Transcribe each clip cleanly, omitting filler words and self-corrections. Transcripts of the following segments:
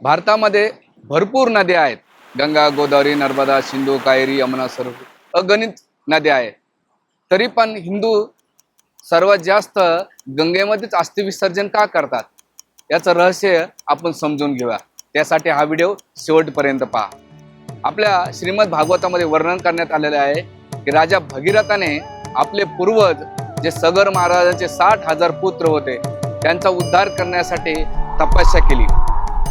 भारतामध्ये भरपूर नद्या आहेत. गंगा, गोदावरी, नर्मदा, सिंधू, कावेरी, यमुना, सरस्वती अगणित नद्या आहेत. तरी पण हिंदू सर्वात जास्त गंगेमध्येच अस्थि विसर्जन का करतात, याचं रहस्य आपण समजून घेऊया. त्यासाठी हा व्हिडिओ शेवटपर्यंत पहा. आपल्या श्रीमद भागवतामध्ये वर्णन करण्यात आलेले आहे की राजा भगीरथाने आपले पूर्वज जे सगर महाराजांचे 60,000 पुत्र होते त्यांचा उद्धार करण्यासाठी तपस्या केली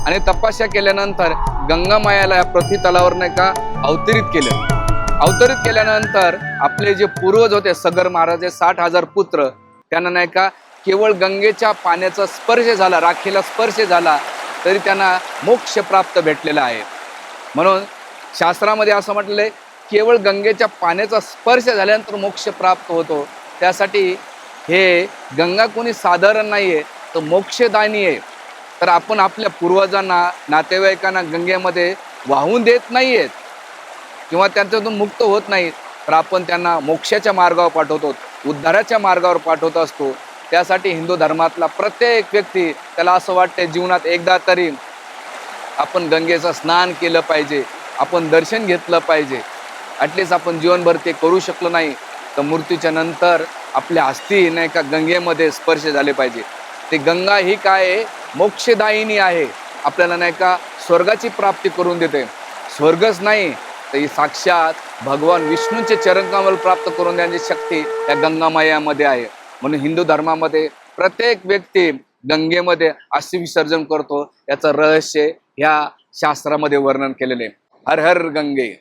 आणि तपस्या केल्यानंतर गंगा मायाला पृथ्वी तलावर नाही का अवतरित केलं. अवतरित केल्यानंतर आपले जे पूर्वज होते सगर महाराज 60,000 पुत्र त्यांना नाही का केवळ गंगेच्या पाण्याचा स्पर्श झाला, राखेला स्पर्श झाला तरी त्यांना मोक्ष प्राप्त भेटलेला आहे. म्हणून शास्त्रामध्ये असं म्हटलेलं आहे केवळ गंगेच्या पाण्याचा स्पर्श झाल्यानंतर मोक्ष प्राप्त होतो. त्यासाठी हे गंगा कोणी साधारण नाही आहे, तर मोक्षदायिनी आहे. तर आपण आपल्या पूर्वजांना, नातेवाईकांना गंगेमध्ये वाहून देत नाही आहेत किंवा त्यांच्यातून मुक्त होत नाही, तर आपण त्यांना मोक्षाच्या मार्गावर पाठवतो, उद्धाराच्या मार्गावर पाठवत असतो. त्यासाठी हिंदू धर्मातला प्रत्येक व्यक्ती त्याला असं वाटते जीवनात एकदा तरी आपण गंगेचं स्नान केलं पाहिजे, आपण दर्शन घेतलं पाहिजे. ॲटलिस्ट आपण जीवनभर ते करू शकलो नाही तर मृत्यूच्या नंतर आपल्या अस्थी नाही का गंगेमध्ये स्पर्श झाले पाहिजे. ते गंगा ही काय आहे, मोक्षदायिनी आहे. आपल्याला नाही का स्वर्गाची प्राप्ती करून देते. स्वर्गच नाही तर ही साक्षात भगवान विष्णूंचे चरणकमल प्राप्त करून देण्याची शक्ती या गंगामायामध्ये आहे. म्हणून हिंदू धर्मामध्ये प्रत्येक व्यक्ती गंगेमध्ये अस्थि विसर्जन करतो. याचं रहस्य ह्या शास्त्रामध्ये वर्णन केलेले. हर हर गंगे.